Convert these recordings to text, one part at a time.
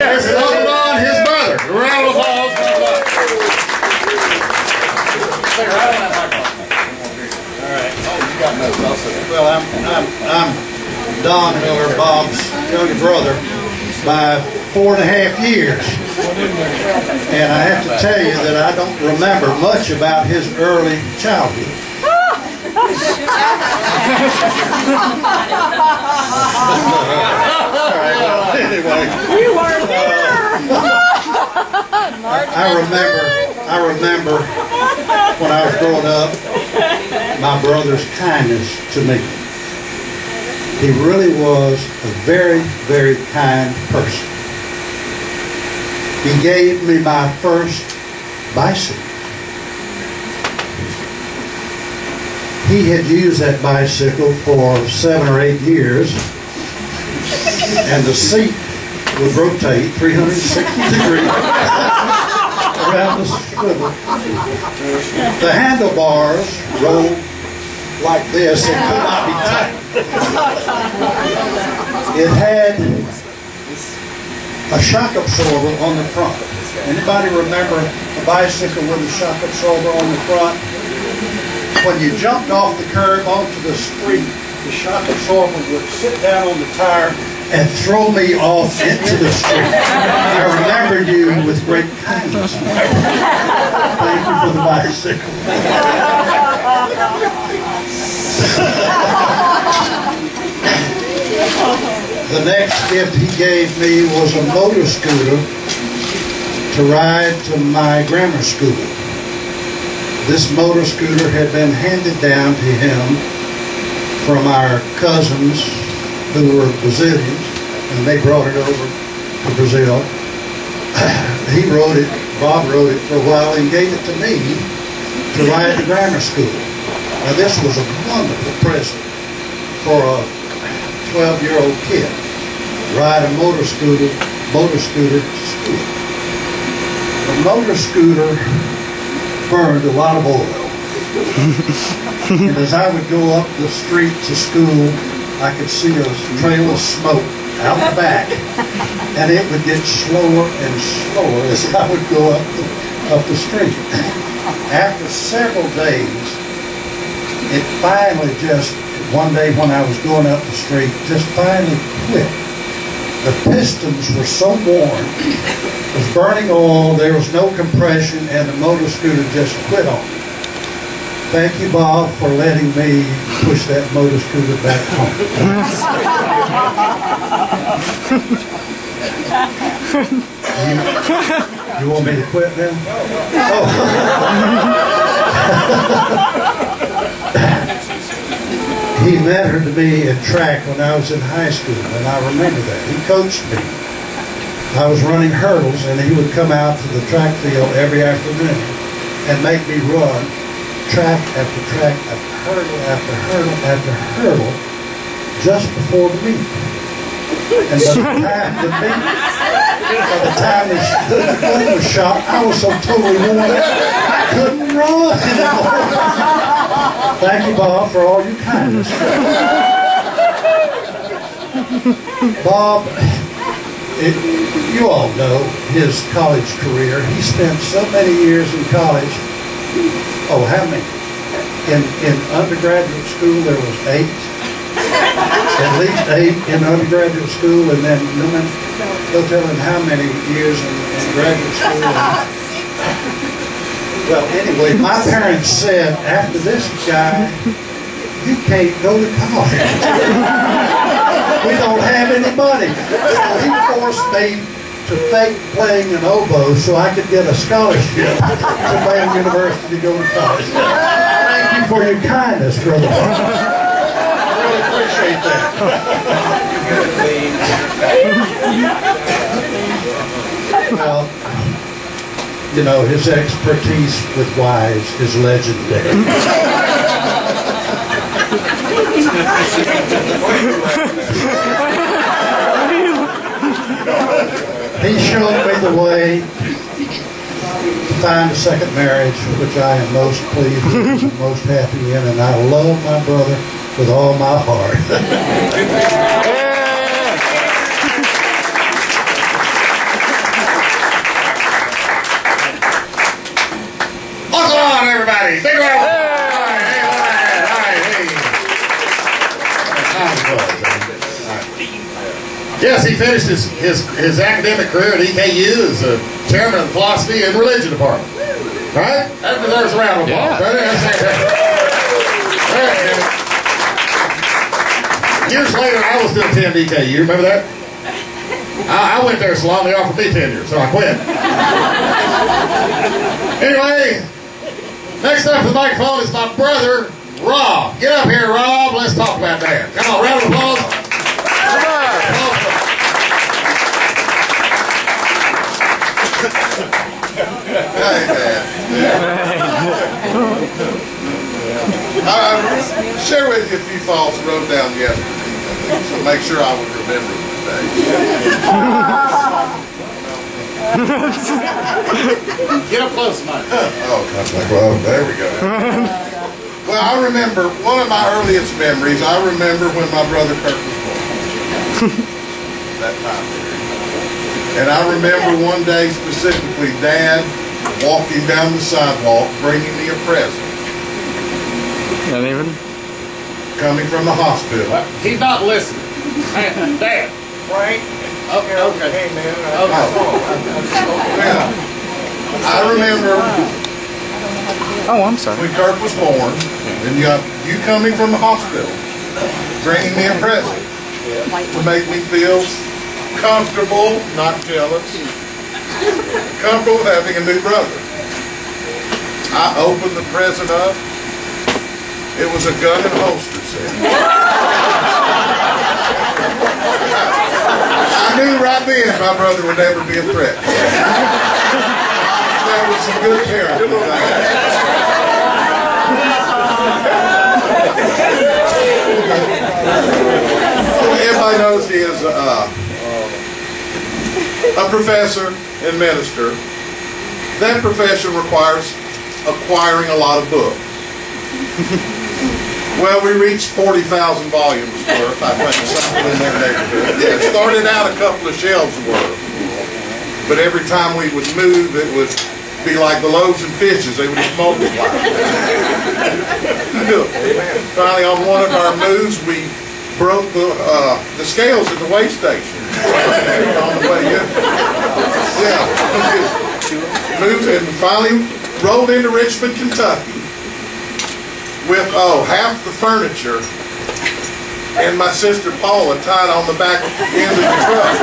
This is Uncle Don, his brother. A round of applause. All right. Oh, you got notes. I'll say that. Well, I'm Don Miller, Bob's younger brother, by 4.5 years. And I have to tell you that I don't remember much about his early childhood. Anyway, You weren't there. I remember when I was growing up, my brother's kindness to me. He really was a very, very kind person. He gave me my first bicycle. He had used that bicycle for 7 or 8 years, and the seat would rotate 360 degrees around the swivel. The handlebars rolled like this and could not be tight. It had a shock absorber on the front. Anybody remember a bicycle with a shock absorber on the front? When you jumped off the curb onto the street, the shock absorber would sit down on the tire and throw me off into the street. I remember you with great kindness. Thank you for the bicycle. The next gift he gave me was a motor scooter to ride to my grammar school. This motor scooter had been handed down to him from our cousins who were Brazilians, and they brought it over to Brazil. He rode it, Bob rode it for a while, and gave it to me to ride to grammar school. Now this was a wonderful present for a 12-year-old kid. Ride a motor scooter to school. The motor scooter burned a lot of oil. And as I would go up the street to school, I could see a trail of smoke out the back, and it would get slower and slower as I would go up the street. After several days, it finally just, one day when I was going up the street, just finally quit. The pistons were so worn, it was burning oil, there was no compression, and the motor scooter just quit on me. Thank you, Bob, for letting me push that motor scooter back home. You want me to quit now? Oh. He mentored me in track when I was in high school, and I remember that. He coached me. I was running hurdles, and he would come out to the track field every afternoon and make me run track after track, after hurdle after hurdle after hurdle, just before the meet. And by the time the gun was shot, I was so totally worn out, I couldn't run anymore. Thank you, Bob, for all your kindness. Bob, you all know his college career. He spent so many years in college. Oh, how many? In undergraduate school, there was 8. At least 8 in undergraduate school, and then no telling how many years in graduate school. Well, anyway, my parents said, after this guy, you can't go to college. We don't have any money. So he forced me to fake playing an oboe so I could get a scholarship to Baylor University to go to college. Thank you for your kindness, brother. I really appreciate that. Well, you know, his expertise with wives is legendary. He showed me the way to find a second marriage, which I am most pleased with and most happy in, and I love my brother with all my heart. Yes, he finished his academic career at EKU as a chairman of the philosophy and religion department. Right? That deserves a round of applause. Years later, I will still attend EKU. Remember that? I went there so long they offered me tenure, so I quit. Anyway, next up to the microphone is my brother, Rob. Get up here, Rob. Let's talk about that. Come on, round of applause. Hey, man. I'll share with you a few thoughts I wrote down yesterday, so make sure I would remember them today. Get up close, Mike. Well, there we go. Well, I remember one of my earliest memories. I remember when my brother Kirk was born. That time period. And I remember one day specifically, Dad walking down the sidewalk, bringing me a present. Not even? Coming from the hospital. He's not listening. Hey, Dad. Frank? Okay. Hey, man. Yeah. I remember Oh, I'm sorry. when Kirk was born, and you coming from the hospital, bringing me a present to make me feel comfortable, not jealous, comfortable with having a new brother. I opened the present up. It was a gun and holster set. I knew right then my brother would never be a threat. That was some good parenting. Everybody knows he is a professor and minister. That profession requires acquiring a lot of books. Well, we reached 40,000 volumes worth, I think, something in that neighborhood. Yeah, it started out a couple of shelves worth. But every time we would move, it would be like the loaves and fishes. They would just multiply. Finally, on one of our moves, we broke the scales at the weigh station. On the way in. Yeah. Moved and finally rolled into Richmond, Kentucky with, half the furniture and my sister Paula tied on the back end of the truck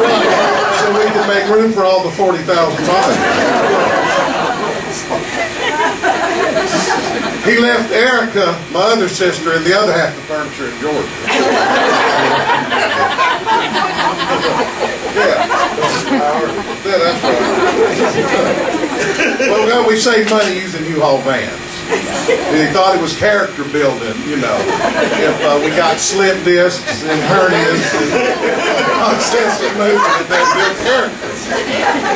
so we could make room for all the 40,000 volumes. He left Erica, my other sister, and the other half of the furniture in Georgia. Yeah, that's right. Well, we saved money using U-Haul vans. He thought it was character building, you know. If we got slip discs and hernias and constantly moving, that built character.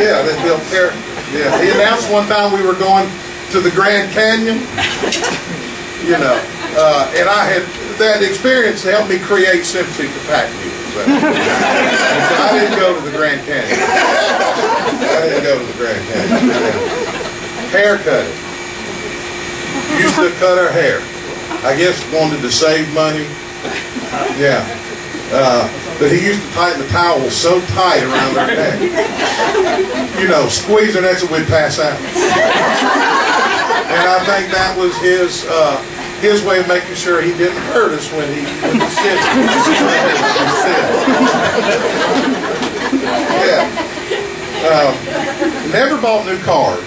Yeah, that built character. Yeah, he announced one time we were going to the Grand Canyon, you know, and that experience helped me create sympathy for pack mules. So I didn't go to the Grand Canyon. Haircutting. Used to cut our hair. I guess wanted to save money. Yeah. But he used to tighten the towel so tight around our neck. You know, squeezing it so we'd pass out. And I think that was his way of making sure he didn't hurt us when he said yeah. Never bought new cars.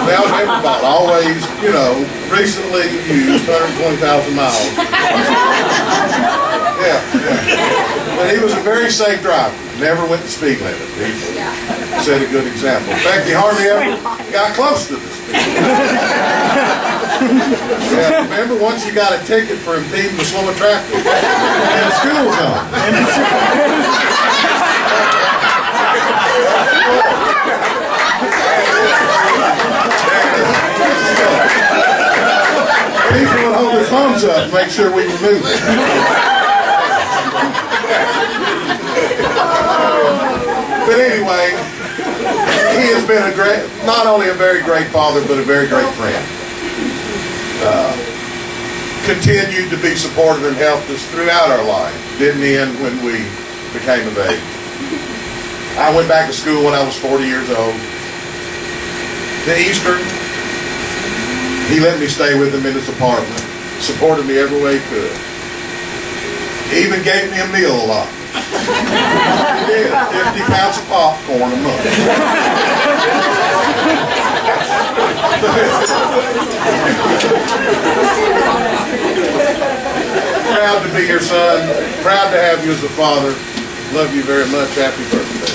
Well, never bought. Always, you know, recently used, 120,000 miles. Yeah. But he was a very safe driver. Never went the speed limit. He set a good example. In fact, he hardly ever got close to the speed limit. Yeah, remember once you got a ticket for impeding the flow of traffic in the school zone. People would hold their thumbs up and make sure we were moving. But anyway, he has been not only a very great father, but a very great friend. Continued to be supportive and helped us throughout our life. Didn't end when we became of age. I went back to school when I was 40 years old. Then Easter, he let me stay with him in his apartment, supported me every way he could. He even gave me a meal a lot. He did, 50 pounds of popcorn a month. Proud to be your son, proud to have you as a father. Love you very much. Happy birthday.